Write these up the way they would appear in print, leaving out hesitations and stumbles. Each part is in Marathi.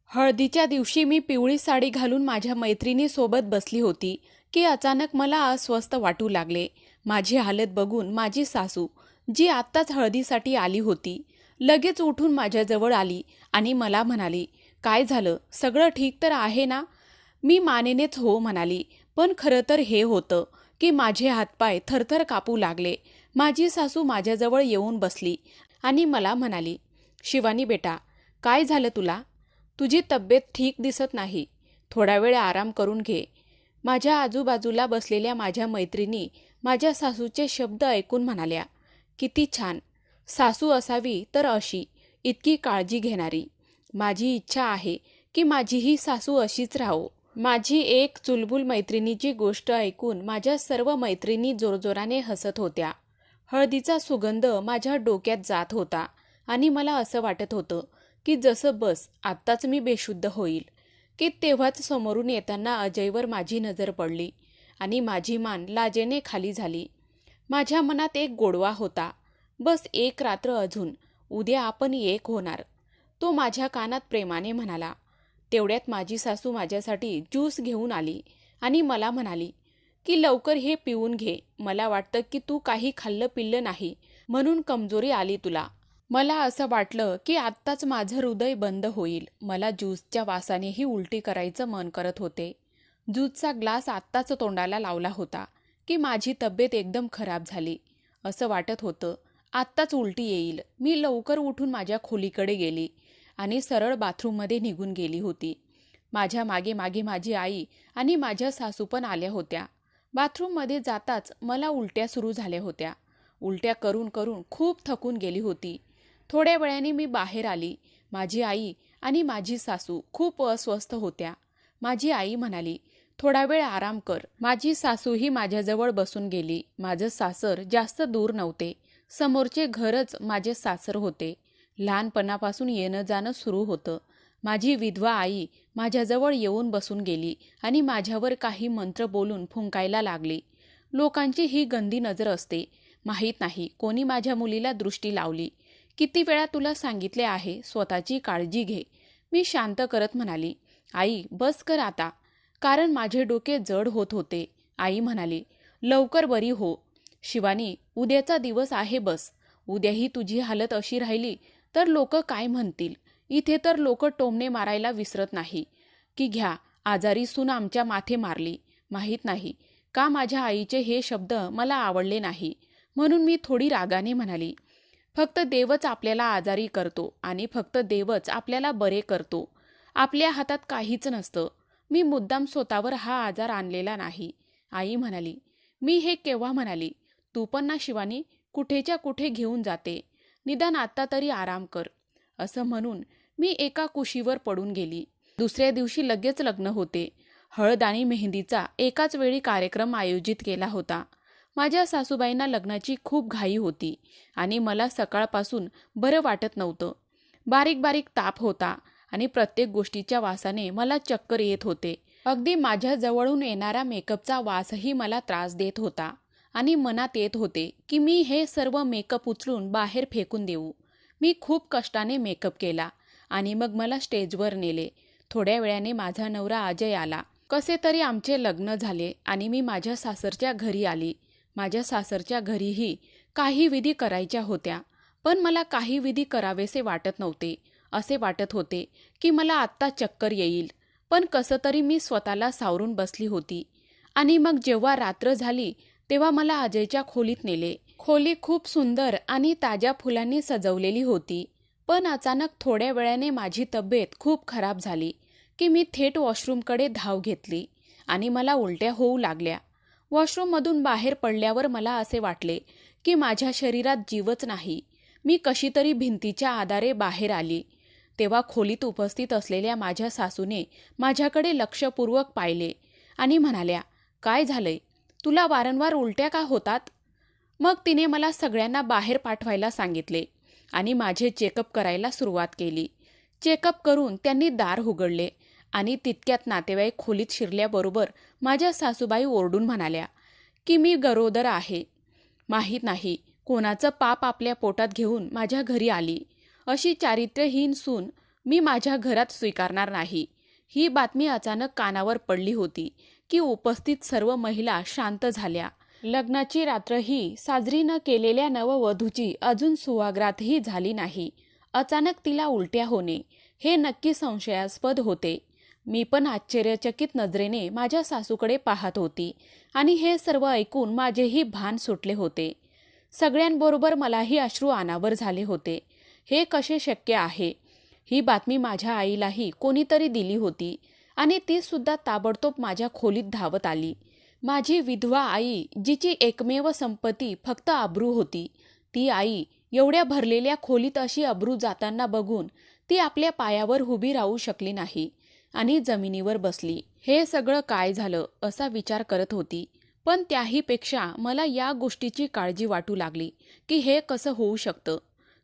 हळदीच्या दिवशी मी पिवळी साडी घालून माझ्या मैत्रिणीसोबत बसली होती की अचानक मला अस्वस्थ वाटू लागले. माझी हालत बघून माझी सासू, जी आत्ताच हळदीसाठी आली होती, लगेच उठून माझ्याजवळ आली आणि मला म्हणाली, "काय झालं? सगळं ठीक तर आहे ना?" मी मानेनेच हो म्हणाली, पण खरं तर हे होतं की माझे हातपाय थरथर कापू लागले. माझी सासू माझ्याजवळ येऊन बसली आणि मला म्हणाली, "शिवानी बेटा, काय झालं तुला? तुझी तब्येत ठीक दिसत नाही. थोडा वेळ आराम करून घे." माझ्या आजूबाजूला बसलेल्या माझ्या मैत्रिणी माझ्या सासूचे शब्द ऐकून म्हणाल्या, "किती छान! सासू असावी तर अशी, इतकी काळजी घेणारी. माझी इच्छा आहे की माझीही सासू अशीच राहो." माझी एक चुलबुल मैत्रिणीची गोष्ट ऐकून माझ्या सर्व मैत्रिणी जोरजोराने हसत होत्या. हळदीचा सुगंध माझ्या डोक्यात जात होता आणि मला असं वाटत होतं की जसं बस आत्ताच मी बेशुद्ध होईल. की तेव्हाच समोरून येताना अजयवर माझी नजर पडली आणि माझी मान लाजेने खाली झाली. माझ्या मनात एक गोडवा होता, बस एक रात्र अजून, उद्या आपण एक होणार. तो माझ्या कानात प्रेमाने म्हणाला. तेवढ्यात माझी सासू माझ्यासाठी ज्यूस घेऊन आली आणि मला म्हणाली की लवकर हे पिऊन घे. मला वाटतं की तू काही खाल्लं पिल्लं नाही म्हणून कमजोरी आली तुला. मला असं वाटलं की आत्ताच माझं हृदय बंद होईल. मला ज्यूसच्या वासानेही उलटी करायचं मन करत होते. ज्यूसचा ग्लास आत्ताच तोंडाला लावला होता की माझी तब्येत एकदम खराब झाली. असं वाटत होतं आत्ताच उलटी येईल. मी लवकर उठून माझ्या खोलीकडे गेली आणि सरळ बाथरूममध्ये निघून गेली होती. माझ्या मागे मागे माझी आई आणि माझ्या सासू पण आल्या होत्या. बाथरूममध्ये जाताच मला उलट्या सुरू झाल्या होत्या. उलट्या करून करून खूप थकून गेली होती. थोड्या वेळाने मी बाहेर आली. माझी आई आणि माझी सासू खूप अस्वस्थ होत्या. माझी आई म्हणाली, "थोडा वेळ आराम कर." माझी सासूही माझ्याजवळ बसून गेली. माझं सासर जास्त दूर नव्हते. समोरचे घरच माझे सासर होते. लहानपणापासून येणं जाणं सुरू होतं. माझी विधवा आई माझ्याजवळ येऊन बसून गेली आणि माझ्यावर काही मंत्र बोलून फुंकायला लागली. लोकांची ही गंदी नजर असते. माहीत नाही कोणी माझ्या मुलीला दृष्टी लावली. "किती वेळा तुला सांगितले आहे स्वतःची काळजी घे." मी शांत करत म्हणाली, "आई बस कर आता." कारण माझे डोके जड होत होते. आई म्हणाली, "लवकर बरी हो. शिवानी, उद्याचा दिवस आहे बस. उद्याही तुझी हालत अशी राहिली तर लोक काय म्हणतील? इथे तर लोक टोमणे मारायला विसरत नाही की घ्या आजारी सून आमच्या माथे मारली." माहीत नाही का माझ्या आईचे हे शब्द मला आवडले नाही. म्हणून मी थोडी रागाने म्हणाली, "फक्त देवच आपल्याला आजारी करतो आणि फक्त देवच आपल्याला बरे करतो. आपल्या हातात काहीच नसतं. मी मुद्दाम स्वतःवर हा आजार आणलेला नाही." आई म्हणाली, "मी हे केव्हा म्हणाली? तू पण ना शिवानी, कुठेच्या कुठे घेऊन जाते. निदान आत्ता तरी आराम कर." असं म्हणून मी एका कुशीवर पडून गेली. दुसऱ्या दिवशी लगेच लग्न होते. हळद आणि मेहंदीचा एकाच वेळी कार्यक्रम आयोजित केला होता. माझ्या सासूबाईंना लग्नाची खूप घाई होती आणि मला सकाळपासून बरं वाटत नव्हतं. बारीक बारीक ताप होता आणि प्रत्येक गोष्टीच्या वासाने मला चक्कर येत होते. अगदी माझ्या जवळून येणारा मेकअपचा वासही मला त्रास देत होता आणि मनात येत होते की मी हे सर्व मेकअप उचलून बाहेर फेकून देऊ. मी खूप कष्टाने मेकअप केला आणि मग मला स्टेजवर नेले. थोड्या वेळाने माझा नवरा अजय आला. कसे तरी आमचे लग्न झाले आणि मी माझ्या सासरच्या घरी आली. माझ्या सासरच्या घरीही काही विधी करायच्या होत्या, पण मला काही विधी करावेसे वाटत नव्हते. असे वाटत होते की मला आत्ता चक्कर येईल. पण कसं तरी मी स्वतःला सावरून बसली होती. आणि मग जेव्हा रात्र झाली तेव्हा मला अजयच्या खोलीत नेले. खोली खूप सुंदर आणि ताज्या फुलांनी सजवलेली होती. पण अचानक थोड्या वेळाने माझी तब्येत खूप खराब झाली की मी थेट वॉशरूमकडे धाव घेतली आणि मला उलट्या होऊ लागल्या. वॉशरूममधून बाहेर पडल्यावर मला असे वाटले की माझ्या शरीरात जीवच नाही. मी कशी तरी भिंतीच्या आधारे बाहेर आली. तेव्हा खोलीत उपस्थित असलेल्या माझ्या सासूने माझ्याकडे लक्षपूर्वक पाहिले आणि म्हणाल्या, "काय झालंय? तुला वारंवार उलट्या का होतात?" मग तिने मला सगळ्यांना बाहेर पाठवायला सांगितले आणि माझे चेकअप करायला सुरुवात केली. चेकअप करून त्यांनी दार उघडले आणि तितक्यात नातेवाईक खोलीत शिरल्याबरोबर माझ्या सासूबाई ओरडून म्हणाल्या की मी गरोदर आहे. माहीत नाही कोणाचं पाप आपल्या पोटात घेऊन माझ्या घरी आली. अशी चारित्र्यहीन सून मी माझ्या घरात स्वीकारणार नाही. ही बातमी अचानक कानावर पडली होती की उपस्थित सर्व महिला शांत झाल्या. लग्नाची रात्रही साजरी न केलेल्या नववधूची अजून सुवागरातही झाली नाही. अचानक तिला उलट्या होणे हे नक्की संशयास्पद होते. मी पण आश्चर्यचकित नजरेने माझ्या सासूकडे पाहत होती आणि हे सर्व ऐकून माझेही भान सुटले होते. सगळ्यांबरोबर मलाही अश्रू अनावर झाले होते. हे कसे शक्य आहे? ही बातमी माझ्या आईलाही कोणीतरी दिली होती आणि ती सुद्धा ताबडतोब माझ्या खोलीत धावत आली. माझी विधवा आई, जिची एकमेव संपत्ती फक्त अब्रू होती, ती आई एवढ्या भरलेल्या खोलीत अशी अब्रू जाताना बघून ती आपल्या पायावर उभी राहू शकली नाही आणि जमिनीवर बसली. हे सगळं काय झालं असा विचार करत होती. पण त्याहीपेक्षा मला या गोष्टीची काळजी वाटू लागली की हे कसं होऊ शकतं.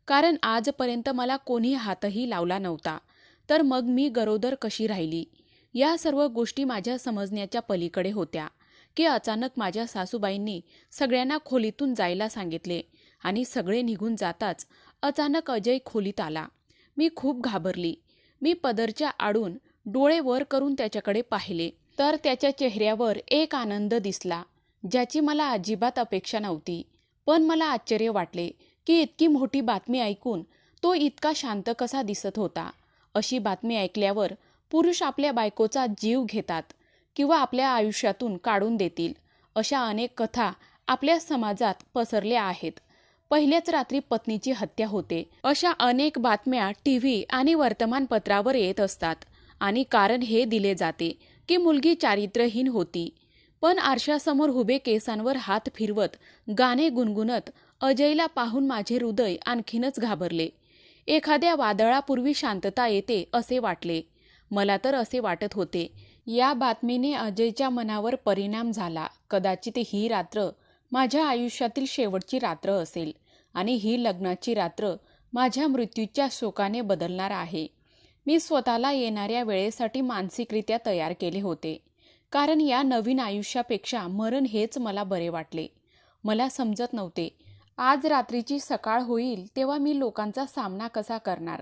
कारण आजपर्यंत मला कोणी हातही लावला नव्हता. तर मग मी गरोदर कशी राहिली? या सर्व गोष्टी माझ्या समजण्याच्या पलीकडे होत्या की अचानक माझ्या सासूबाईंनी सगळ्यांना खोलीतून जायला सांगितले आणि सगळे निघून जाताच अचानक अजय खोलीत आला. मी खूप घाबरली. मी पदरच्या आडून डोळे वर करून त्याच्याकडे पाहिले तर त्याच्या चेहऱ्यावर एक आनंद दिसला, ज्याची मला अजिबात अपेक्षा नव्हती. पण मला आश्चर्य वाटले की इतकी मोठी बातमी ऐकून तो इतका शांत कसा दिसत होता. अशी बातमी ऐकल्यावर पुरुष आपल्या बायकोचा जीव घेतात किंवा आपल्या आयुष्यातून काढून देतील, अशा अनेक कथा आपल्या समाजात पसरल्या आहेत. पहिल्याच रात्री पत्नीची हत्या होते, अशा अनेक बातम्या टीव्ही आणि वर्तमानपत्रावर येत असतात आणि कारण हे दिले जाते की मुलगी चारित्र्यहीन होती. पण आरशासमोर उभे केसांवर हात फिरवत गाणे गुणगुणत अजयला पाहून माझे हृदय आणखीनच घाबरले. एखाद्या वादळापूर्वी शांतता येते असे वाटले. मला तर असे वाटत होते या बातमीने अजयच्या मनावर परिणाम झाला. कदाचित ही रात्र माझ्या आयुष्यातील शेवटची रात्र असेल आणि ही लग्नाची रात्र माझ्या मृत्यूच्या शोकाने बदलणार आहे. मी स्वतःला येणाऱ्या वेळेसाठी मानसिकरित्या तयार केले होते. कारण या नवीन आयुष्यापेक्षा मरण हेच मला बरे वाटले. मला समजत नव्हते आज रात्रीची सकाळ होईल तेव्हा मी लोकांचा सामना कसा करणार,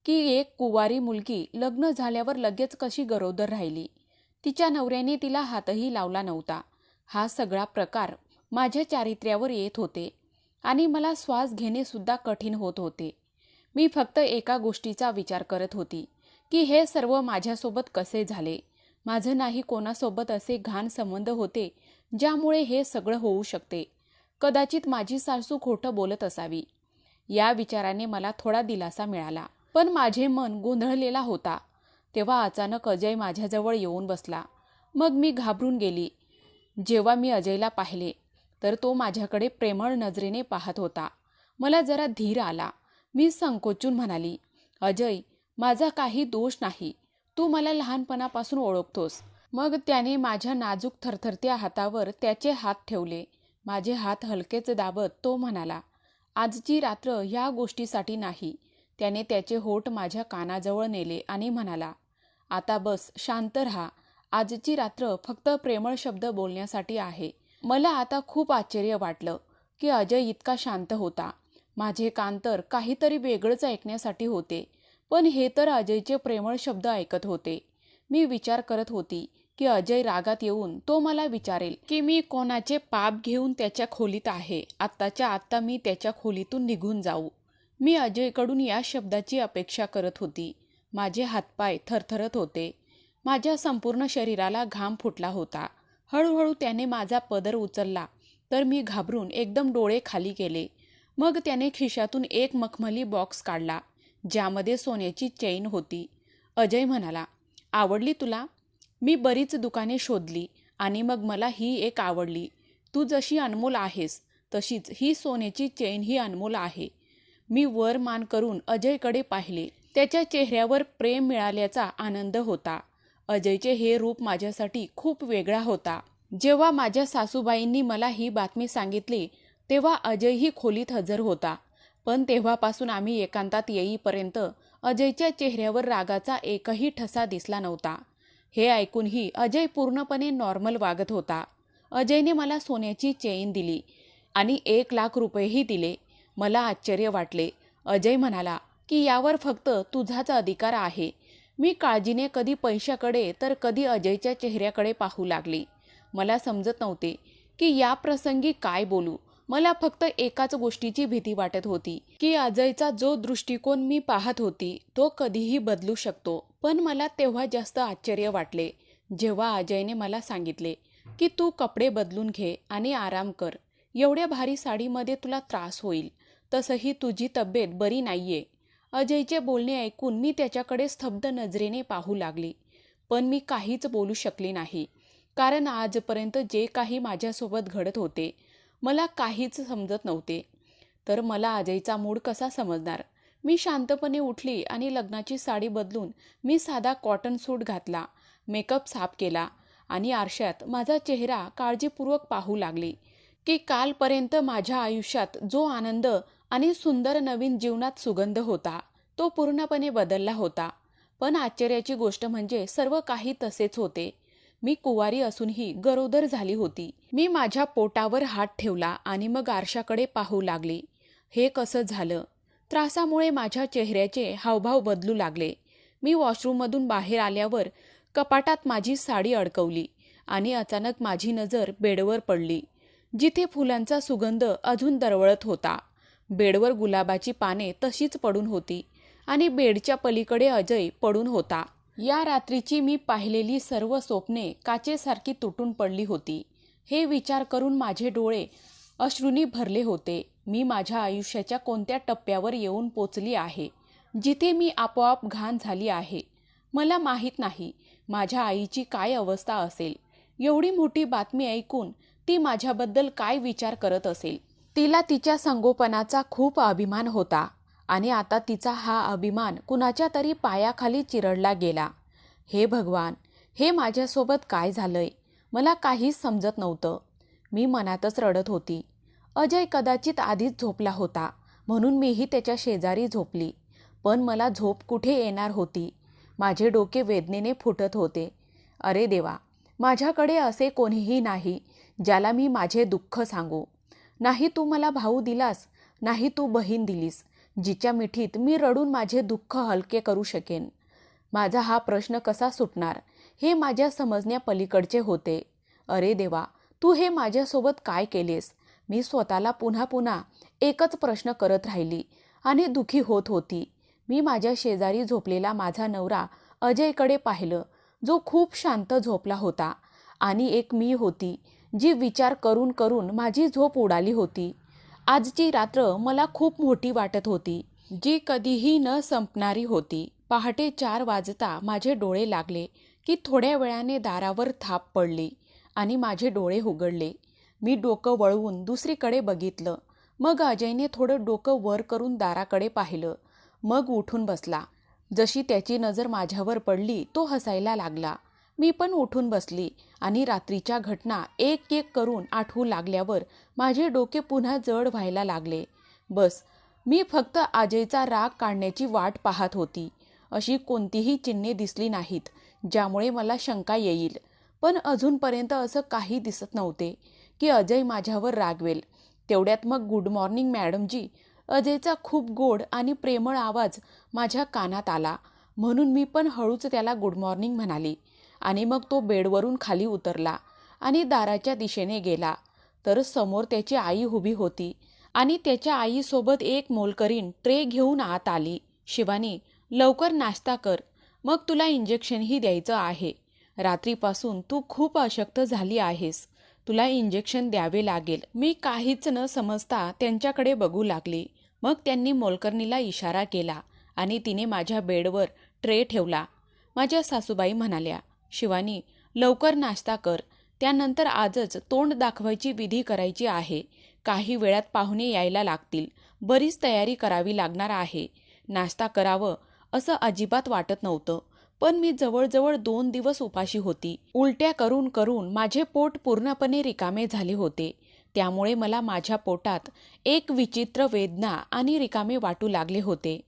की एक कुवारी मुलगी लग्न झाल्यावर लगेच कशी गरोदर राहिली. तिच्या नवऱ्याने तिला हातही लावला नव्हता. हा सगळा प्रकार माझ्या चारित्र्यावर येत होते आणि मला श्वास घेणे सुद्धा कठीण होत होते. मी फक्त एका गोष्टीचा विचार करत होती की हे सर्व माझ्यासोबत कसे झाले. माझं नाही कोणासोबत असे घाण संबंध होते ज्यामुळे हे सगळं होऊ शकते. कदाचित माझी सासू खोटं बोलत असावी. या विचाराने मला थोडा दिलासा मिळाला. पण माझे मन गोंधळलेला होता. तेव्हा अचानक अजय माझ्याजवळ येऊन बसला. मग मी घाबरून गेली. जेव्हा मी अजयला पाहिले तर तो माझ्याकडे प्रेमळ नजरेने पाहत होता. मला जरा धीर आला. मी संकोचून म्हणाली, अजय, माझा काही दोष नाही. तू मला लहानपणापासून ओळखतोस. मग त्याने माझ्या नाजूक थरथरत्या हातावर त्याचे हात ठेवले. माझे हात हलकेच दाबत तो म्हणाला, आजची रात्र ह्या गोष्टीसाठी नाही. त्याने त्याचे होठ माझ्या कानाजवळ नेले आणि म्हणाला, आता बस, शांत राहा. आजची रात्र फक्त प्रेमळ शब्द बोलण्यासाठी आहे. मला आता खूप आश्चर्य वाटलं की अजय इतका शांत होता. माझे कान तर काहीतरी वेगळंच ऐकण्यासाठी होते, पण हे तर अजयचे प्रेमळ शब्द ऐकत होते. मी विचार करत होती की अजय रागात येऊन तो मला विचारेल की मी कोणाचे पाप घेऊन त्याच्या खोलीत आहे. आत्ताच्या आत्ता मी त्याच्या खोलीतून निघून जाऊ. मी अजयकडून या शब्दाची अपेक्षा करत होती. माझे हातपाय थरथरत होते. माझ्या संपूर्ण शरीराला घाम फुटला होता. हळूहळू त्याने माझा पदर उचलला तर मी घाबरून एकदम डोळे खाली केले. मग त्याने खिशातून एक मखमली बॉक्स काढला ज्यामध्ये सोन्याची चेन होती. अजय म्हणाला, आवडली तुला? मी बरीच दुकाने शोधली आणि मग मला ही एक आवडली. तू जशी अनमोल आहेस तशीच ही सोन्याची चेन ही अनमोल आहे. मी वर मान करून अजयकडे पाहिले. त्याच्या चेहऱ्यावर प्रेम मिळाल्याचा आनंद होता. अजयचे हे रूप माझ्यासाठी खूप वेगळा होता. जेव्हा माझ्या सासूबाईंनी मला ही बातमी सांगितली तेव्हा अजयही खोलीत हजर होता. पण तेव्हापासून आम्ही एकांतात येईपर्यंत अजयच्या चेहऱ्यावर रागाचा एकही ठसा दिसला नव्हता. हे ऐकूनही अजय पूर्णपणे नॉर्मल वागत होता. अजयने मला सोन्याची चेन दिली आणि 1,00,000 रुपयेही दिले. मला आश्चर्य वाटले. अजय म्हणाला, की यावर फक्त तुझाच अधिकार आहे. मी काळजीने कधी पैशाकडे तर कधी अजयच्या चेहऱ्याकडे पाहू लागली. मला समजत नव्हते की या प्रसंगी काय बोलू. मला फक्त एकाच गोष्टीची भीती वाटत होती की अजयचा जो दृष्टिकोन मी पाहत होती तो कधीही बदलू शकतो. पण मला तेव्हा जास्त आश्चर्य वाटले जेव्हा अजयने मला सांगितले की तू कपडे बदलून घे आणि आराम कर. एवढ्या भारी साडीमध्ये तुला त्रास होईल. तसंही तुझी तब्येत बरी नाहीये. अजयचे बोलणे ऐकून मी त्याच्याकडे स्तब्ध नजरेने पाहू लागली. पण मी काहीच बोलू शकली नाही. कारण आजपर्यंत जे काही माझ्यासोबत घडत होते मला काहीच समजत नव्हते. तर मला अजयचा मूड कसा समजणार. मी शांतपणे उठली आणि लग्नाची साडी बदलून मी साधा कॉटन सूट घातला. मेकअप साफ केला आणि आरशात माझा चेहरा काळजीपूर्वक पाहू लागली की कालपर्यंत माझ्या आयुष्यात जो आनंद आणि सुंदर नवीन जीवनात सुगंध होता तो पूर्णपणे बदलला होता. पण आश्चर्याची गोष्ट म्हणजे सर्व काही तसेच होते. मी कुवारी असूनही गरोदर झाली होती. मी माझ्या पोटावर हात ठेवला आणि मग आरशाकडे पाहू लागली. हे कसं झालं? त्रासामुळे माझ्या चेहऱ्याचे हावभाव बदलू लागले. मी वॉशरूममधून बाहेर आल्यावर कपाटात माझी साडी अडकवली आणि अचानक माझी नजर बेडवर पडली, जिथे फुलांचा सुगंध अजून दरवळत होता. बेडवर गुलाबाची पाने तशीच पडून होती आणि बेडच्या पलीकडे अजय पडून होता. या रात्रीची मी पाहिलेली सर्व स्वप्ने काचेसारखी तुटून पडली होती. हे विचार करून माझे डोळे अश्रूंनी भरले होते. मी माझ्या आयुष्याच्या कोणत्या टप्प्यावर येऊन पोचली आहे, जिथे मी आपोआप घाण झाली आहे. मला माहीत नाही माझ्या आईची काय अवस्था असेल. एवढी मोठी बातमी ऐकून ती माझ्याबद्दल काय विचार करत असेल. तिला तिच्या संगोपनाचा खूप अभिमान होता आणि आता तिचा हा अभिमान कुणाच्या तरी पायाखाली चिरडला गेला. हे भगवान, हे माझ्यासोबत काय झालंय? मला काहीच समजत नव्हतं. मी मनातच रडत होती. अजय कदाचित आधीच झोपला होता म्हणून मीही त्याच्या शेजारी झोपली. पण मला झोप कुठे येणार होती. माझे डोके वेदनेने फुटत होते. अरे देवा, माझ्याकडे असे कोणीही नाही ज्याला मी माझे दुःख सांगू. नाही तू मला भाऊ दिलास, नाही तू बहीण दिलीस जिच्या मिठीत मी रडून माझे दुःख हलके करू शकेन. माझा हा प्रश्न कसा सुटणार हे माझ्या समजण्या पलीकडचे होते. अरे देवा, तू हे माझ्यासोबत काय केलेस? मी स्वतःला पुन्हा पुन्हा एकच प्रश्न करत राहिली आणि दुखी होत होती. मी माझ्या शेजारी झोपलेला माझा नवरा अजयकडे पाहिलं, जो खूप शांत झोपला होता. आणि एक मी होती जी विचार करून करून माझी झोप उडाली होती. आजची रात्र मला खूप मोठी वाटत होती, जी कधीही न संपणारी होती. पहाटे 4 वाजता माझे डोळे लागले की थोड्या वेळाने दारावर थाप पडली आणि माझे डोळे उघडले. मी डोकं वळवून दुसरीकडे बघितलं. मग अजयने थोडं डोकं वर करून दाराकडे पाहिलं. मग उठून बसला. जशी त्याची नजर माझ्यावर पडली तो हसायला लागला. मी पण उठून बसली आणि रात्रीच्या घटना एक एक करून आठवू लागल्यावर माझे डोके पुन्हा जड व्हायला लागले. बस, मी फक्त अजयचा राग काढण्याची वाट पाहत होती. अशी कोणतीही चिन्हे दिसली नाहीत ज्यामुळे मला शंका येईल. पण अजूनपर्यंत असं काही दिसत नव्हते की अजय माझ्यावर रागवेल. तेवढ्यात मग गुड मॉर्निंग मॅडमजी, अजयचा खूप गोड आणि प्रेमळ आवाज माझ्या कानात आला. म्हणून मी पण हळूच त्याला गुड मॉर्निंग म्हणाली आणि मग तो बेडवरून खाली उतरला आणि दाराच्या दिशेने गेला. तर समोर त्याची आई उभी होती आणि त्याच्या आईसोबत एक मोलकरीण ट्रे घेऊन आत आली. शिवानी, लवकर नाश्ता कर, मग तुला इंजेक्शनही द्यायचं आहे. रात्रीपासून तू खूप अशक्त झाली आहेस. तुला इंजेक्शन द्यावे लागेल. मी काहीच न समजता त्यांच्याकडे बघू लागली. मग त्यांनी मोलकरणीला इशारा केला आणि तिने माझ्या बेडवर ट्रे ठेवला. माझ्या सासूबाई म्हणाल्या, शिवानी, लवकर नाश्ता कर. त्यानंतर आजच तोंड दाखवायची विधी करायची आहे. काही वेळात पाहुणे यायला लागतील. बरीच तयारी करावी लागणार आहे. नाश्ता करावं असं अजिबात वाटत नव्हतं. पण मी जवळजवळ 2 दिवस उपाशी होती. उलट्या करून करून माझे पोट पूर्णपणे रिकामे झाले होते. त्यामुळे मला माझ्या पोटात एक विचित्र वेदना आणि रिकामे वाटू लागले होते.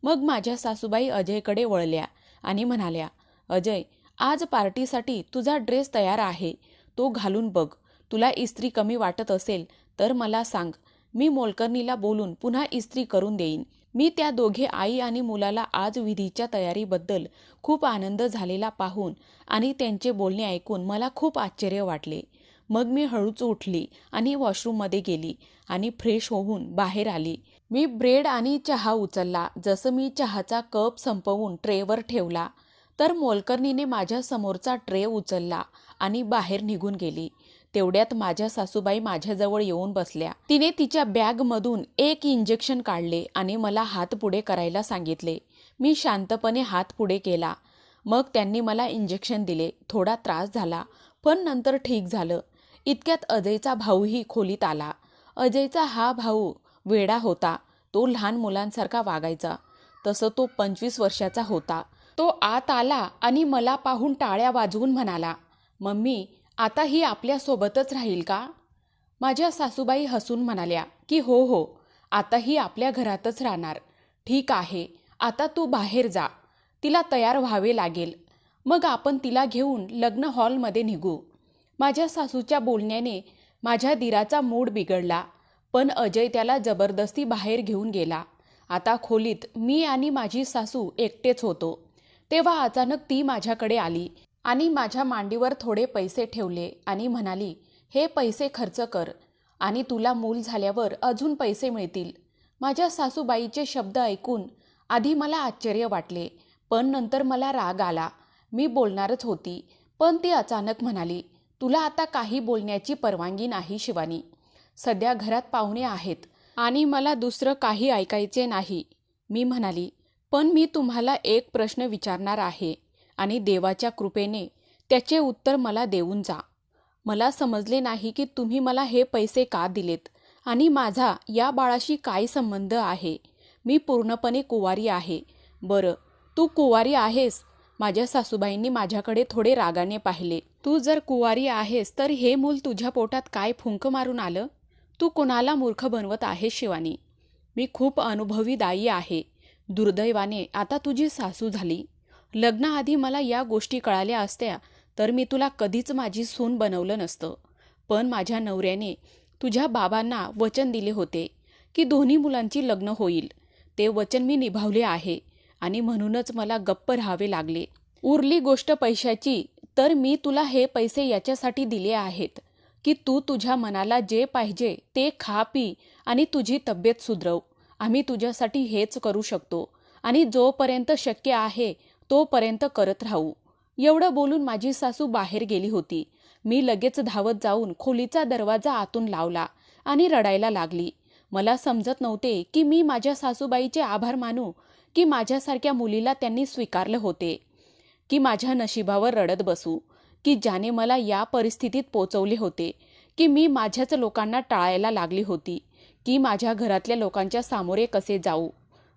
मग माझ्या सासूबाई अजयकडे वळल्या आणि म्हणाल्या, अजय, आज पार्टीसाठी तुझा ड्रेस तयार आहे. तो घालून बघ. तुला इस्त्री कमी वाटत असेल तर मला सांग. मी मोलकरणीला बोलून पुन्हा इस्त्री करून देईन. मी त्या दोघे आई आणि मुलाला आज विधीच्या तयारीबद्दल खूप आनंद झालेला पाहून आणि त्यांचे बोलणे ऐकून मला खूप आश्चर्य वाटले. मग मी हळूच उठली आणि वॉशरूममध्ये गेली आणि फ्रेश होऊन बाहेर आली. मी ब्रेड आणि चहा उचलला. जसं मी चहाचा कप संपवून ट्रेवर ठेवला तर मोलकरणीने माझ्या समोरचा ट्रे उचलला आणि बाहेर निघून गेली. तेवढ्यात माझ्या सासूबाई माझ्याजवळ येऊन बसल्या. तिने तिच्या बॅगमधून एक इंजेक्शन काढले आणि मला हात पुढे करायला सांगितले. मी शांतपणे हात पुढे केला. मग त्यांनी मला इंजेक्शन दिले. थोडा त्रास झाला पण नंतर ठीक झालं. इतक्यात अजयचा भाऊही खोलीत आला. अजयचा हा भाऊ वेडा होता. तो लहान मुलांसारखा वागायचा. तसं तो 25 वर्षाचा होता. तो आत आला आणि मला पाहून टाळ्या वाजवून म्हणाला, "मम्मी, आता ही आपल्यासोबतच राहील का?" माझ्या सासूबाई हसून म्हणाल्या की हो हो, आता ही आपल्या घरातच राहणार. ठीक आहे, आता तू बाहेर जा. तिला तयार व्हावे लागेल. मग आपण तिला घेऊन लग्न हॉलमध्ये निघू. माझ्या सासूच्या बोलण्याने माझ्या दिराचा मूड बिघडला. पण अजय त्याला जबरदस्ती बाहेर घेऊन गेला. आता खोलीत मी आणि माझी सासू एकटेच होतो. तेव्हा अचानक ती माझ्याकडे आली आणि माझ्या मांडीवर थोडे पैसे ठेवले आणि म्हणाली, "हे पैसे खर्च कर आणि तुला मूल झाल्यावर अजून पैसे मिळतील." माझ्या सासूबाईचे शब्द ऐकून आधी मला आश्चर्य वाटले, पण नंतर मला राग आला. मी बोलणारच होती, पण ती अचानक म्हणाली, "तुला आता काही बोलण्याची परवानगी नाही शिवानी. सध्या घरात पाहुणे आहेत आणि मला दुसरं काही ऐकायचे नाही." मी म्हणाली, "पण मी तुम्हाला एक प्रश्न विचारणार आहे आणि देवाच्या कृपेने त्याचे उत्तर मला देऊन जा. मला समजले नाही की तुम्ही मला हे पैसे का दिलेत आणि माझा या बाळाशी काय संबंध आहे. मी पूर्णपणे कुवारी आहे." "बरं, तू कुवारी आहेस?" माझ्या सासूबाईंनी माझ्याकडे थोडे रागाने पाहिले. "तू जर कुवारी आहेस तर हे मूल तुझ्या पोटात काय फुंक मारून आलं? तू कोणाला मूर्ख बनवत आहेस शिवानी? मी खूप अनुभवी दाई आहे. दुर्दैवाने आता तुझी सासू झाली. लग्नाआधी मला या गोष्टी कळाल्या असत्या तर मी तुला कधीच माझी सून बनवलं नसतं. पण माझ्या नवऱ्याने तुझ्या बाबांना वचन दिले होते की दोन्ही मुलांची लग्न होईल. ते वचन मी निभावले आहे आणि म्हणूनच मला गप्प राहावे लागले. उरली गोष्ट पैशाची, तर मी तुला हे पैसे याच्यासाठी दिले आहेत की तू तुझ्या मनाला जे पाहिजे ते खा पी आणि तुझी तब्येत सुधरव. आम्ही तुझ्यासाठी हेच करू शकतो आणि जोपर्यंत शक्य आहे तोपर्यंत करत राहू." एवढं बोलून माझी सासू बाहेर गेली होती. मी लगेच धावत जाऊन खोलीचा दरवाजा आतून लावला आणि रडायला लागली. मला समजत नव्हते की मी माझ्या सासूबाईचे आभार मानू की माझ्यासारख्या मुलीला त्यांनी स्वीकारलं होते, की माझ्या नशिबावर रडत बसू, की ज्याने मला या परिस्थितीत पोचवले होते, की मी माझ्याच लोकांना टाळायला लागली होती, की माझ्या घरातल्या लोकांच्या सामोरे कसे जाऊ.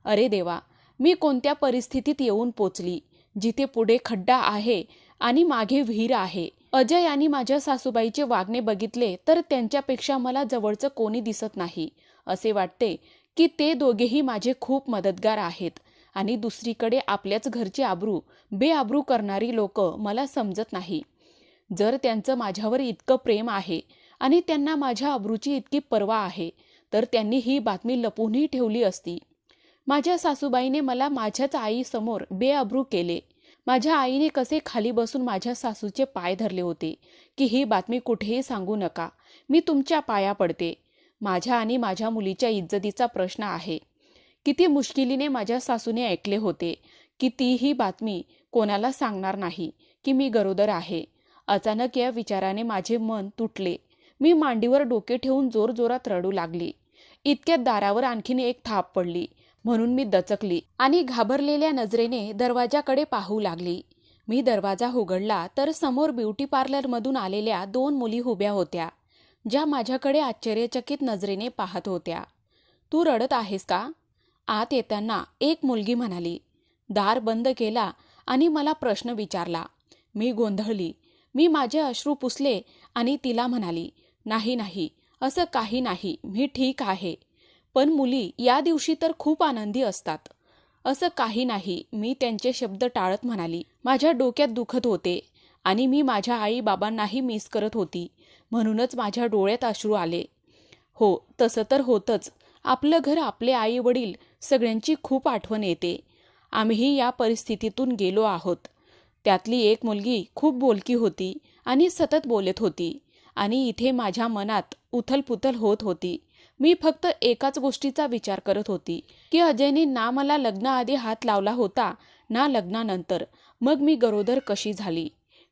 अरे देवा, मी कोणत्या परिस्थितीत येऊन पोचली, जिथे पुढे खड्डा आहे आणि मागे विहीर आहे. अजय आणि माझ्या सासूबाईचे वागणे बघितले तर त्यांच्यापेक्षा मला जवळचं कोणी दिसत नाही. असे वाटते की ते दोघेही माझे खूप मदतगार आहेत आणि दुसरीकडे आपल्याच घरची आबरू बेआबरू करणारी लोक मला समजत नाही. जर त्यांचं माझ्यावर इतकं प्रेम आहे आणि त्यांना माझ्या आबरूची इतकी पर्वा आहे तर त्यांनी ही बातमी लपवूनही ठेवली असती. माझ्या सासूबाईने मला माझ्याच आईसमोर बेआबरू केले. माझ्या आईने कसे खाली बसून माझ्या सासूचे पाय धरले होते की ही बातमी कुठेही सांगू नका, मी तुमच्या पाया पडते. माझ्या आणि माझ्या मुलीच्या इज्जतीचा प्रश्न आहे. किती मुश्किलीने माझ्या सासूने ऐकले होते की ती ही बातमी कोणाला सांगणार नाही की मी गरोदर आहे. अचानक या विचाराने माझे मन तुटले. मी मांडीवर डोके ठेवून जोरजोरात रडू लागली. इतक्यात दारावर आणखीन एक थाप पडली. म्हणून मी दचकली आणि घाबरलेल्या नजरेने दरवाजाकडे पाहू लागली. मी दरवाजा उघडला तर समोर ब्युटी पार्लरमधून आलेल्या 2 मुली उभ्या होत्या, ज्या माझ्याकडे आश्चर्यचकित नजरेने पाहत होत्या. "तू रडत आहेस का?" आत येताना एक मुलगी म्हणाली. दार बंद केला आणि मला प्रश्न विचारला. मी गोंधळली. मी माझे अश्रू पुसले आणि तिला म्हणाली, "नाही नाही, असं काही नाही, मी ठीक आहे." "पण मुली या दिवशी तर खूप आनंदी असतात." "असं काही नाही," मी त्यांचे शब्द टाळत म्हणाली. माझ्या डोक्यात दुखत होते आणि मी माझ्या आई बाबांनाही मिस करत होती, म्हणूनच माझ्या डोळ्यात अश्रू आले. हो, तसं तर होतंच. आपलं घर, आपले आई वडील सगळ्यांची खूप आठवण येते. आम्हीही या परिस्थितीतून गेलो आहोत. त्यातली एक मुलगी खूप बोलकी होती आणि सतत बोलत होती आणि इथे माझ्या मनात उथलपुथल होत होती. मी फक्त एकाच गोष्टीचा विचार करत होती की अजयने ना मला लग्नाआधी हात लावला होता ना लग्नानंतर. मग मी गरोदर कशी झाली?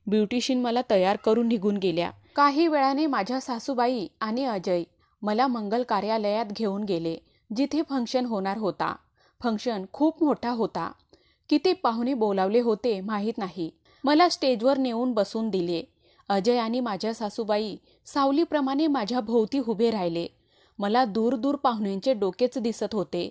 ब्युटिशियन मला तयार करून निघून गेल्या. काही वेळाने माझ्या सासूबाई आणि अजय मला मंगल कार्यालयात घेऊन गेले, जिथे फंक्शन होणार होता. फंक्शन खूप मोठा होता. किती पाहुणे बोलावले होते माहीत नाही. मला स्टेजवर नेऊन बसून दिले. अजय आणि माझ्या सासूबाई सावलीप्रमाणे माझ्या भोवती उभे राहिले. मला दूर दूर पाहुण्यांचे डोकेच दिसत होते,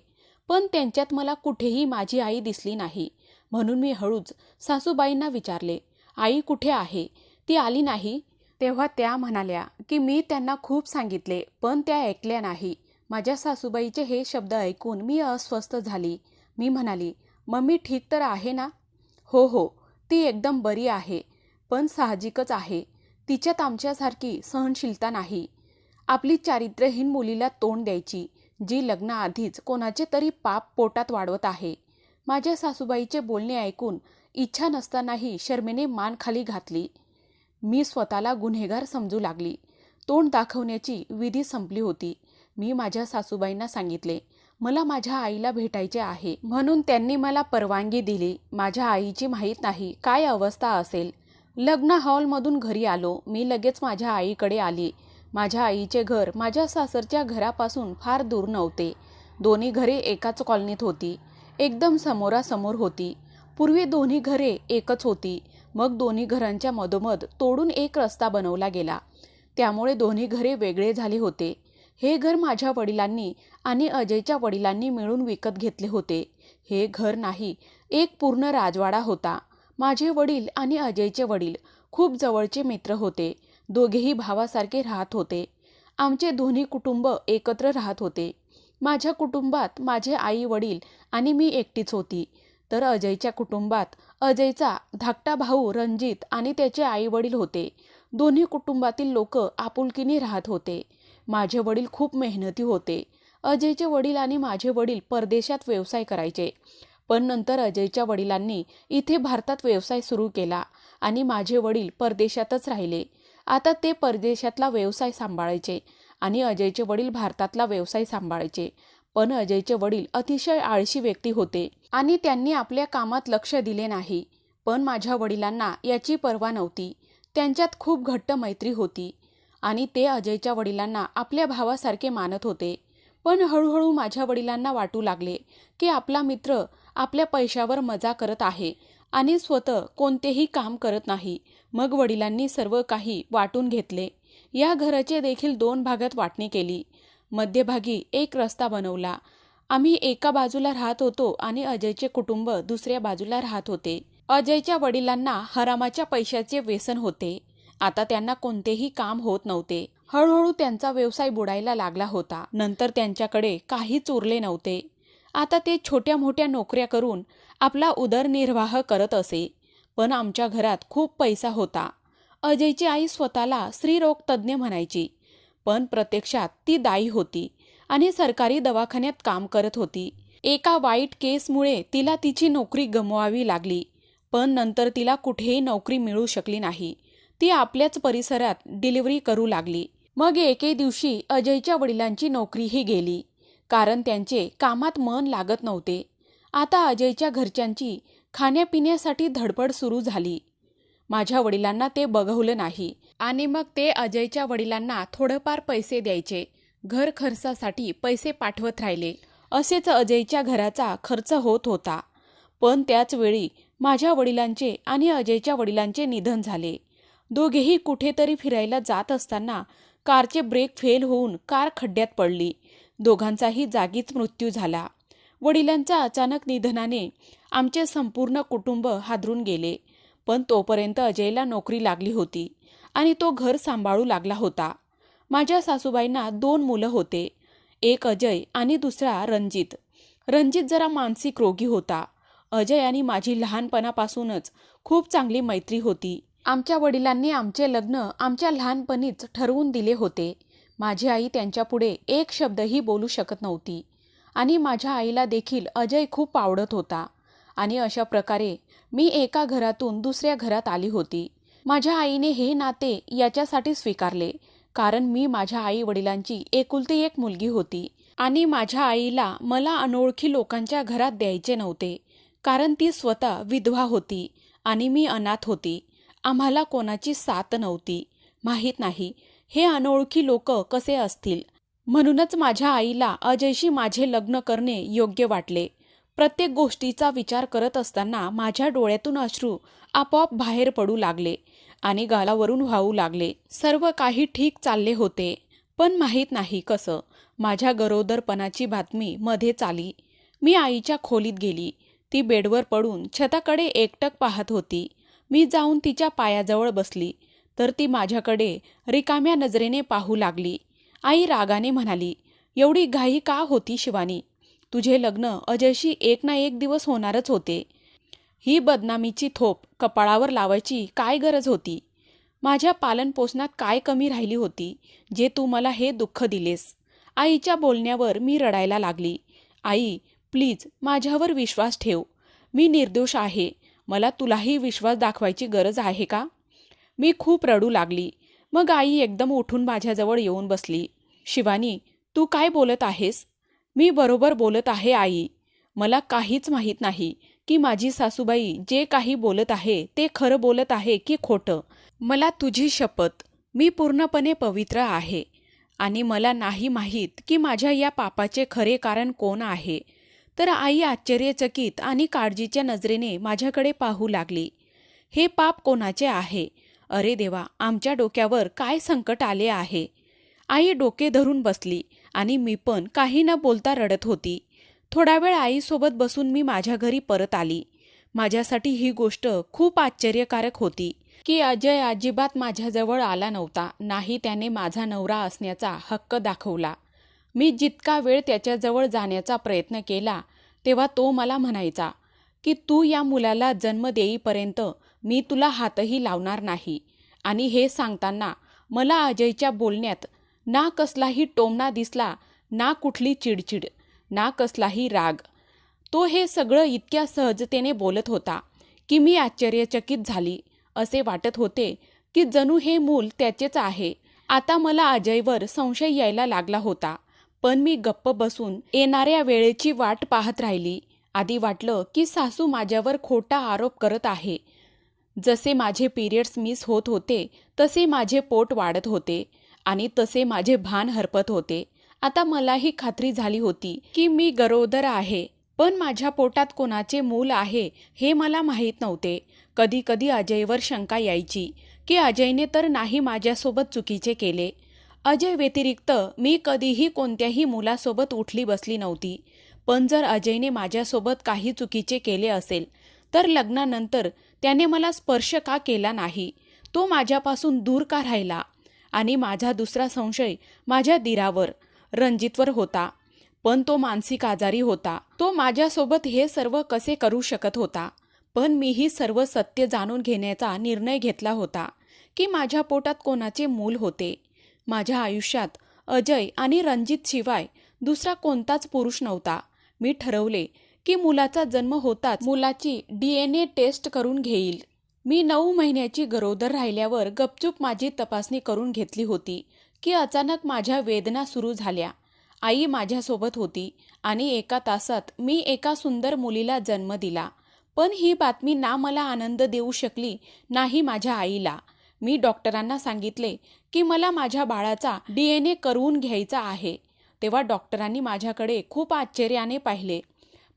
पण त्यांच्यात मला कुठेही माझी आई दिसली नाही. म्हणून मी हळूच सासूबाईंना विचारले, आई कुठे आहे? ती आली नाही? तेव्हा त्या म्हणाल्या की मी त्यांना खूप सांगितले, पण त्या ऐकल्या नाही. माझ्या सासूबाईचे हे शब्द ऐकून मी अस्वस्थ झाली. मी म्हणाली, मम्मी ठीक तर आहे ना? हो हो, ती एकदम बरी आहे, पण साहजिकच आहे. तिच्यात आमच्यासारखी सहनशीलता नाही. आपली चारित्र्यहीन मुलीला तोंड द्यायची, जी लग्नाआधीच कोणाचे तरी पाप पोटात वाढवत आहे. माझ्या सासूबाईचे बोलणे ऐकून इच्छा नसतानाही शर्मेने मान खाली घातली. मी स्वतःला गुन्हेगार समजू लागली. तोंड दाखवण्याची विधी संपली होती. मी माझ्या सासूबाईंना सांगितले, मला माझ्या आईला भेटायचे आहे, म्हणून त्यांनी मला परवानगी दिली. माझ्या आईची माहीत नाही काय अवस्था असेल. लग्न हॉलमधून घरी आलो. मी लगेच माझ्या आईकडे आली. माझ्या आईचे घर माझ्या सासरच्या घरापासून फार दूर नव्हते. दोन्ही घरे एकाच कॉलनीत होती, एकदम समोरासमोर होती. पूर्वी दोन्ही घरे एकच होती, मग दोन्ही घरांच्या मधोमध तोडून एक रस्ता बनवला गेला. त्यामुळे दोन्ही घरे वेगळे झाले होते. हे घर माझ्या वडिलांनी आणि अजयच्या वडिलांनी मिळून विकत घेतले होते. हे घर नाही, एक पूर्ण राजवाडा होता. माझे वडील आणि अजयचे वडील खूप जवळचे मित्र होते. दोघेही भावासारखे राहत होते. आमचे दोन्ही कुटुंब एकत्र राहत होते. माझ्या कुटुंबात माझे आई वडील आणि मी एकटीच होती. तर अजयच्या कुटुंबात अजयचा धाकटा भाऊ रणजित आणि त्याचे आई वडील होते. दोन्ही कुटुंबातील लोक आपुलकीने राहत होते. माझे वडील खूप मेहनती होते. अजयचे वडील आणि माझे वडील परदेशात व्यवसाय करायचे, पण नंतर अजयच्या वडिलांनी इथे भारतात व्यवसाय सुरू केला आणि माझे वडील परदेशातच राहिले. आता ते परदेशातला व्यवसाय सांभाळायचे आणि अजयचे वडील भारतातला व्यवसाय सांभाळायचे. पण अजयचे वडील अतिशय आळशी व्यक्ती होते आणि त्यांनी आपल्या कामात लक्ष दिले नाही. पण माझ्या वडिलांना याची पर्वा नव्हती. त्यांच्यात खूप घट्ट मैत्री होती आणि ते अजयच्या वडिलांना आपल्या भावासारखे मानत होते. पण हळूहळू माझ्या वडिलांना वाटू लागले की आपला मित्र आपल्या पैशावर मजा करत आहे आणि स्वतः कोणतेही काम करत नाही. मग वडिलांनी सर्व काही वाटून घेतले. या घराचे देखील 2 भागात वाटणी केली. मध्यभागी एक रस्ता बनवला. आम्ही एका बाजूला राहत होतो आणि अजयचे कुटुंब दुसऱ्या बाजूला राहत होते. अजयच्या वडिलांना हरामाच्या पैशाचे व्यसन होते. आता त्यांना कोणतेही काम होत नव्हते. हळूहळू त्यांचा व्यवसाय बुडायला लागला होता. नंतर त्यांच्याकडे काहीच उरले नव्हते. आता ते छोट्या मोठ्या नोकऱ्या करून आपला उदरनिर्वाह करत असे. पण आमच्या घरात खूप पैसा होता. अजयची आई स्वतःला स्त्रीरोग तज्ज्ञ म्हणायची, पण प्रत्यक्षात ती दाई होती आणि सरकारी दवाखान्यात काम करत होती. एका वाईट केसमुळे तिला तिची नोकरी गमवावी लागली, पण नंतर तिला कुठेही नोकरी मिळू शकली नाही. ती आपल्याच परिसरात डिलिव्हरी करू लागली. मग एके दिवशी अजयच्या वडिलांची नोकरीही गेली, कारण त्यांचे कामात मन लागत नव्हते. आता अजयच्या घरच्यांची खाण्यापिण्यासाठी धडपड सुरू झाली. माझ्या वडिलांना ते बघवलं नाही आणि मग ते अजयच्या वडिलांना थोडेफार पैसे द्यायचे. घर खर्चासाठी पैसे पाठवत राहिले. असेच अजयच्या घराचा खर्च होत होता. पण त्याच वेळी माझ्या वडिलांचे आणि अजयच्या वडिलांचे निधन झाले. दोघेही कुठेतरी फिरायला जात असताना कारचे ब्रेक फेल होऊन कार खड्ड्यात पडली. दोघांचाही जागीच मृत्यू झाला. वडिलांच्या अचानक निधनाने आमचे संपूर्ण कुटुंब हादरून गेले. पण तोपर्यंत अजयला नोकरी लागली होती आणि तो घर सांभाळू लागला होता. माझ्या सासूबाईंना 2 मुलं होते, एक अजय आणि दुसरा रणजित. रणजित जरा मानसिक रोगी होता. अजय आणि माझी लहानपणापासूनच खूप चांगली मैत्री होती. आमच्या वडिलांनी आमचे लग्न आमच्या लहानपणीच ठरवून दिले होते. माझी आई त्यांच्यापुढे एक शब्दही बोलू शकत नव्हती. आणि माझ्या आईला देखील अजय खूप आवडत होता. आणि अशा प्रकारे मी एका घरातून दुसऱ्या घरात आली होती. माझ्या आईने हे नाते याच्यासाठी स्वीकारले कारण मी माझ्या आई वडिलांची एकुलती एक मुलगी होती आणि माझ्या आईला मला अनोळखी लोकांच्या घरात द्यायचे नव्हते, कारण ती स्वतः विधवा होती आणि मी अनाथ होती. आम्हाला कोणाची साथ नव्हती. माहीत नाही हे अनोळखी लोक कसे असतील. म्हणूनच माझ्या आईला अजयशी माझे लग्न करणे योग्य वाटले. प्रत्येक गोष्टीचा विचार करत असताना माझ्या डोळ्यातून अश्रू आपोआप बाहेर पडू लागले आणि गालावरून वाहू लागले. सर्व काही ठीक चालले होते, पण माहीत नाही कसं माझ्या गरोदरपणाची बातमी मध्येच आली. मी आईच्या खोलीत गेली. ती बेडवर पडून छताकडे एकटक पाहत होती. मी जाऊन तिच्या पायाजवळ बसली तर ती माझ्याकडे रिकाम्या नजरेने पाहू लागली. आई रागाने म्हणाली, एवढी घाई का होती शिवानी? तुझे लग्न अजयशी एक ना एक दिवस होणारच होते. ही बदनामीची थोप कपाळावर लावायची काय गरज होती? माझ्या पालनपोषणात काय कमी राहिली होती जे तू मला हे दुःख दिलेस? आईच्या बोलण्यावर मी रडायला लागली. आई, प्लीज माझ्यावर विश्वास ठेव. मी निर्दोष आहे. मला तुलाही विश्वास दाखवायची गरज आहे का? मी खूप रडू लागली. मग आई एकदम उठून माझ्याजवळ येऊन बसली. शिवानी, तू काय बोलत आहेस? मी बरोबर बोलत आहे आई. मला काहीच माहीत नाही की माझी सासूबाई जे काही बोलत आहे ते खरं बोलत आहे की खोटं. मला तुझी शपथ, मी पूर्णपणे पवित्र आहे आणि मला नाही माहीत की माझ्या या पापाचे खरे कारण कोण आहे. तर आई आश्चर्यचकित आणि काळजीच्या नजरेने माझ्याकडे पाहू लागली. हे पाप कोणाचे आहे? अरे देवा, आमच्या डोक्यावर काय संकट आले आहे? आई डोके धरून बसली आणि मी पण काही न बोलता रडत होती. थोडा वेळ आईसोबत बसून मी माझ्या घरी परत आली. माझ्यासाठी ही गोष्ट खूप आश्चर्यकारक होती की अजय अजिबात माझ्याजवळ आला नव्हता. नाही त्याने माझा नवरा असण्याचा हक्क दाखवला. मी जितका वेळ त्याच्याजवळ जाण्याचा प्रयत्न केला तेव्हा तो मला म्हणायचा की तू या मुलाला जन्म देईपर्यंत मी तुला हातही लावणार नाही. आणि हे सांगताना मला अजयच्या बोलण्यात ना कसलाही टोमणा दिसला, ना कुठली चिडचिड, ना कसलाही राग. तो हे सगळं इतक्या सहजतेने बोलत होता की मी आश्चर्यचकित झाली. असे वाटत होते की जणू हे मूल त्याचेच आहे. आता मला अजयवर संशय यायला लागला होता, पण मी गप्प बसून येणाऱ्या वेळेची वाट पाहत राहिली. आधी वाटलं की सासू माझ्यावर खोटा आरोप करत आहे. जसे माझे पिरियड्स मिस होत होते तसे माझे पोट वाढत होते आणि तसे माझे भान हरपत होते. आता मलाही खात्री झाली होती की मी गरोदर आहे, पण माझ्या पोटात कोणाचे मूल आहे हे मला माहीत नव्हते. कधी कधी अजयवर शंका यायची की अजयने तर नाही माझ्यासोबत चुकीचे केले. अजय व्यतिरिक्त मी कधीही कोणत्याही मुलासोबत उठली बसली नव्हती. पण जर अजयने माझ्यासोबत काही चुकीचे केले असेल तर लग्नानंतर त्याने मला स्पर्श का केला नाही? तो माझ्यापासून दूर का राहिला? आणि माझा दुसरा संशय माझ्या दिरावर, रणजितवर होता. पण तो मानसिक आजारी होता. तो माझ्यासोबत हे सर्व कसे करू शकत होता? पण मीही सर्व सत्य जाणून घेण्याचा निर्णय घेतला होता की माझ्या पोटात कोणाचे मूल होते. माझ्या आयुष्यात अजय आणि रणजित शिवाय दुसरा कोणताच पुरुष नव्हता. मी ठरवले की मुलाचा जन्म होताच मुलाची DNA टेस्ट करून घेईल. मी 9 महिन्याची गरोदर राहिल्यावर गपचूप माझी तपासणी करून घेतली होती की अचानक माझ्या वेदना सुरू झाल्या. आई माझ्यासोबत होती आणि एका तासात मी एका सुंदर मुलीला जन्म दिला. पण ही बातमी ना मला आनंद देऊ शकली, नाही माझ्या आईला. मी डॉक्टरांना सांगितले की मला माझ्या बाळाचा DNA करवून घ्यायचा आहे. तेव्हा डॉक्टरांनी माझ्याकडे खूप आश्चर्याने पाहिले.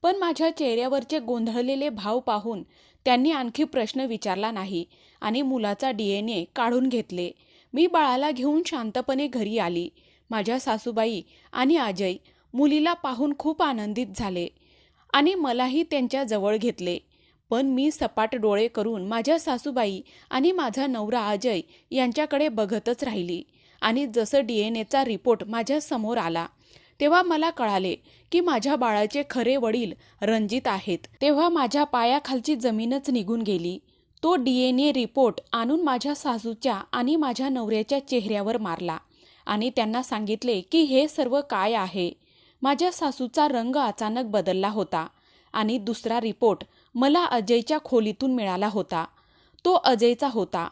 पण माझ्या चेहऱ्यावरचे गोंधळलेले भाव पाहून त्यांनी आणखी प्रश्न विचारला नाही आणि मुलाचा DNA काढून घेतले. मी बाळाला घेऊन शांतपणे घरी आली. माझ्या सासूबाई आणि अजय मुलीला पाहून खूप आनंदित झाले आणि मलाही त्यांच्या जवळ घेतले. पण मी सपाट डोळे करून माझ्या सासूबाई आणि माझा नवरा अजय यांच्याकडे बघतच राहिली. आणि जसं DNAचा रिपोर्ट माझ्या समोर आला तेव्हा मला कळाले की माझ्या बाळाचे खरे वडील रणजित आहेत. तेव्हा माझ्या पायाखालची जमीनच निघून गेली. तो DNA रिपोर्ट आणून माझ्या सासूच्या आणि माझ्या नवऱ्याच्या चेहऱ्यावर मारला आणि त्यांना सांगितले की हे सर्व काय आहे. माझ्या सासूचा रंग अचानक बदलला होता आणि दुसरा रिपोर्ट मला अजयच्या खोलीतून मिळाला होता. तो अजयचा होता.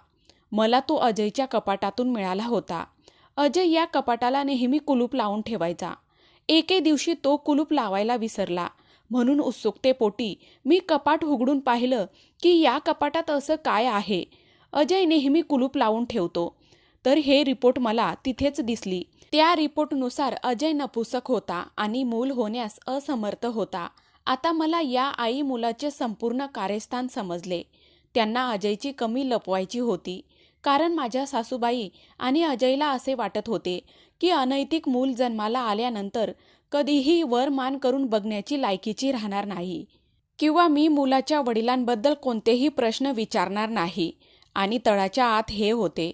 मला तो अजयच्या कपाटातून मिळाला होता. अजय या कपाटाला नेहमी कुलूप लावून ठेवायचा. एके दिवशी तो कुलूप लावायला विसरला. म्हणून उत्सुकतेपोटी मी कपाट उघडून पाहिलं की या कपाटात असं काय आहे. अजय नेहमी कुलूप लावून ठेवतो. तर हे रिपोर्ट मला तिथेच दिसली. त्या रिपोर्टनुसार अजय नपुसक होता आणि मूल होण्यास असमर्थ होता. आता मला या आई मुलाचे संपूर्ण कार्यस्थान समजले. त्यांना अजयची कमी लपवायची होती, कारण माझ्या सासूबाई आणि अजयला असे वाटत होते की अनैतिक मूल जन्माला आल्यानंतर कधीही वर मान करून बघण्याची लायकीची राहणार नाही, किंवा मी मुलाच्या वडिलांबद्दल कोणतेही प्रश्न विचारणार नाही. आणि तळाच्या आत हे होते.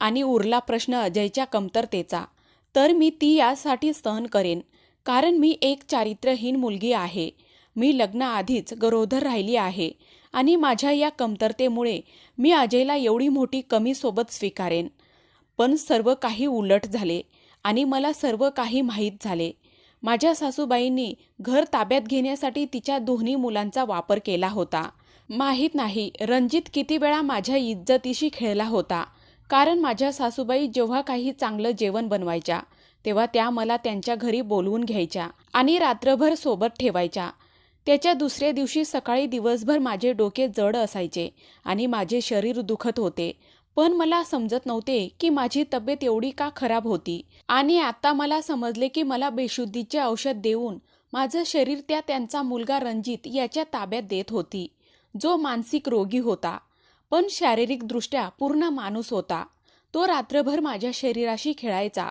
आणि उरला प्रश्न अजयच्या कमतरतेचा, तर मी ती यासाठी सहन करेन, कारण मी एक चारित्र्यहीन मुलगी आहे. मी लग्नाआधीच गरोदर राहिली आहे आणि माझ्या या कमतरतेमुळे मी अजयला एवढी मोठी कमी सोबत स्वीकारेन. पण सर्व काही उलट झाले आणि मला सर्व काही माहीत झाले. माझ्या सासूबाईंनी घर ताब्यात घेण्यासाठी तिच्या दोन्ही मुलांचा वापर केला होता. माहीत नाही रणजित किती वेळा माझ्या इज्जतीशी खेळला होता, कारण माझ्या सासूबाई जेव्हा काही चांगलं जेवण बनवायच्या तेव्हा त्या मला त्यांच्या घरी बोलवून घ्यायच्या आणि रात्रभर सोबत ठेवायच्या. त्याच्या दुसऱ्या दिवशी सकाळी दिवसभर माझे डोके जड असायचे आणि माझे शरीर दुखत होते. पण मला समजत नव्हते की माझी तब्येत एवढी का खराब होती. आणि आता मला समजले की मला बेशुद्धीचे औषध देऊन माझं शरीर त्यांचा मुलगा रणजित याच्या ताब्यात देत होती, जो मानसिक रोगी होता पण शारीरिकदृष्ट्या पूर्ण माणूस होता. तो रात्रभर माझ्या शरीराशी खेळायचा.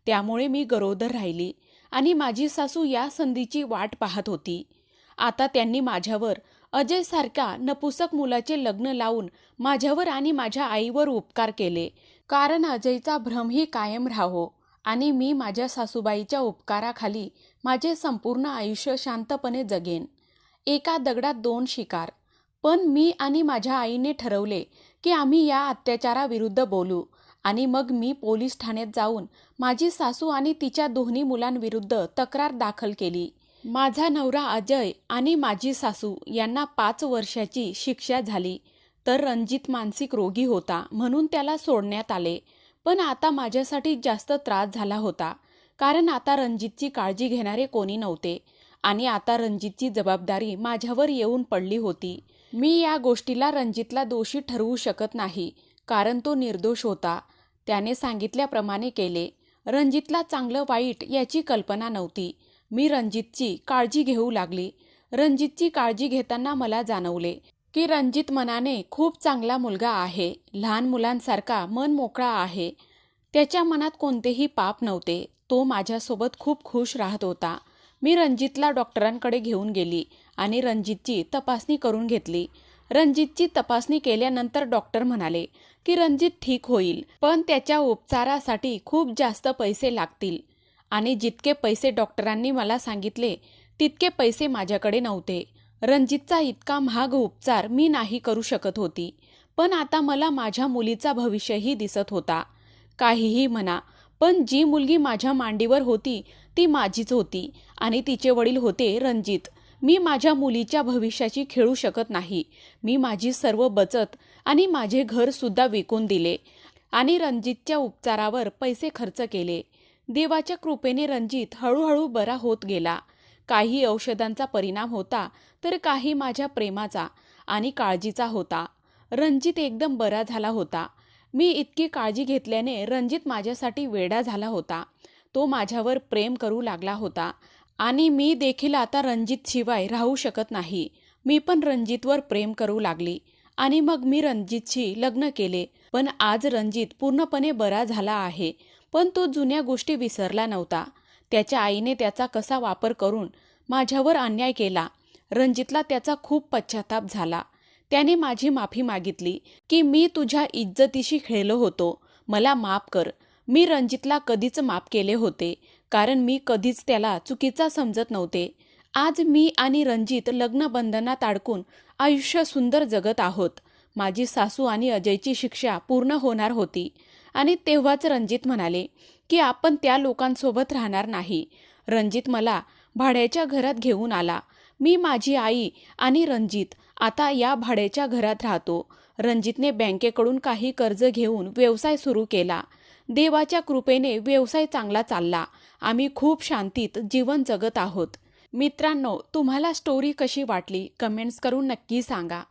त्यामुळे मी गरोदर राहिली आणि माझी सासू या संधीची वाट पाहत होती. आता त्यांनी माझ्यावर अजयसारख्या नपुसक मुलाचे लग्न लावून माझ्यावर आणि माझ्या आईवर उपकार केले, कारण अजयचा भ्रमही कायम राहो आणि मी माझ्या सासूबाईच्या उपकाराखाली माझे संपूर्ण आयुष्य शांतपणे जगेन. एका दगडात दोन शिकार. पण मी आणि माझ्या आईने ठरवले की आम्ही या अत्याचाराविरुद्ध बोलू. आणि मग मी पोलीस ठाण्यात जाऊन माझी सासू आणि तिच्या दोन्ही मुलांविरुद्ध तक्रार दाखल केली. माझा नवरा अजय आणि माझी सासू यांना 5 वर्षाची शिक्षा झाली. तर रणजित मानसिक रोगी होता म्हणून त्याला सोडण्यात आले. पण आता माझ्यासाठी जास्त त्रास झाला होता, कारण आता रणजितची काळजी घेणारे कोणी नव्हते आणि आता रणजितची जबाबदारी माझ्यावर येऊन पडली होती. मी या गोष्टीला रणजितला दोषी ठरवू शकत नाही, कारण तो निर्दोष होता. त्याने सांगितल्याप्रमाणे केले. रणजितला चांगलं वाईट याची कल्पना नव्हती. मी रणजितची काळजी घेऊ लागली. रणजितची काळजी घेताना मला जाणवले की रणजित मनाने खूप चांगला मुलगा आहे. लहान मुलांसारखा मन मोकळा आहे. त्याच्या मनात कोणतेही पाप नव्हते. तो माझ्यासोबत खूप खुश राहत होता. मी रणजितला डॉक्टरांकडे घेऊन गेली आणि रणजितची तपासणी करून घेतली. रणजितची तपासणी केल्यानंतर डॉक्टर म्हणाले की रणजित ठीक होईल, पण त्याच्या उपचारासाठी खूप जास्त पैसे लागतील. आणि जितके पैसे डॉक्टरांनी मला सांगितले तितके पैसे माझ्याकडे नव्हते. रणजितचा इतका महाग उपचार मी नाही करू शकत होती. पण आता मला माझ्या मुलीचा भविष्यही दिसत होता. काहीही म्हणा, पण जी मुलगी माझ्या मांडीवर होती ती माझीच होती आणि तिचे वडील होते रणजित. मी माझ्या मुलीच्या भविष्याची खेळू शकत नाही. मी माझी सर्व बचत आणि माझे घर सुद्धा विकून दिले आणि रणजितच्या उपचारावर पैसे खर्च केले. देवाच्या कृपेने रणजित हळूहळू बरा होत गेला. काही औषधांचा परिणाम होता, तर काही माझ्या प्रेमाचा आणि काळजीचा होता. रणजित एकदम बरा झाला होता. मी इतकी काळजी घेतल्याने रणजित माझ्यासाठी वेडा झाला होता. तो माझ्यावर प्रेम करू लागला होता आणि मी देखील आता रणजित शिवाय राहू शकत नाही. मी पण रणजितवर प्रेम करू लागली आणि मग मी रणजितशी लग्न केले. पण आज रणजित पूर्णपणे बरा झाला आहे, पण तो जुन्या गोष्टी विसरला नव्हता. त्याच्या आईने त्याचा कसा वापर करून माझ्यावर अन्याय केला. रणजितला त्याचा खूप पश्चाताप झाला. त्याने माझी माफी मागितली की मी तुझ्या इज्जतीशी खेळलो होतो, मला माफ कर. मी रणजितला कधीच माफ केले होते, कारण मी कधीच त्याला चुकीचा समजत नव्हते. आज मी आणि रणजित लग्नबंधनात अडकून आयुष्य सुंदर जगत आहोत. माझी सासू आणि अजयची शिक्षा पूर्ण होणार होती आणि तेव्हाच रणजित म्हणाले की आपण त्या लोकांसोबत राहणार नाही. रणजित मला भाड्याच्या घरात घेऊन आला. मी, माझी आई आणि रणजित आता या भाड्याच्या घरात राहतो. रणजितने बँकेकडून काही कर्ज घेऊन व्यवसाय सुरू केला. देवाच्या कृपेने व्यवसाय चांगला चालला. आम्ही खूप शांतीत जीवन जगत आहोत. मित्रांनो, तुम्हाला स्टोरी कशी वाटली कमेंट्स करून नक्की सांगा.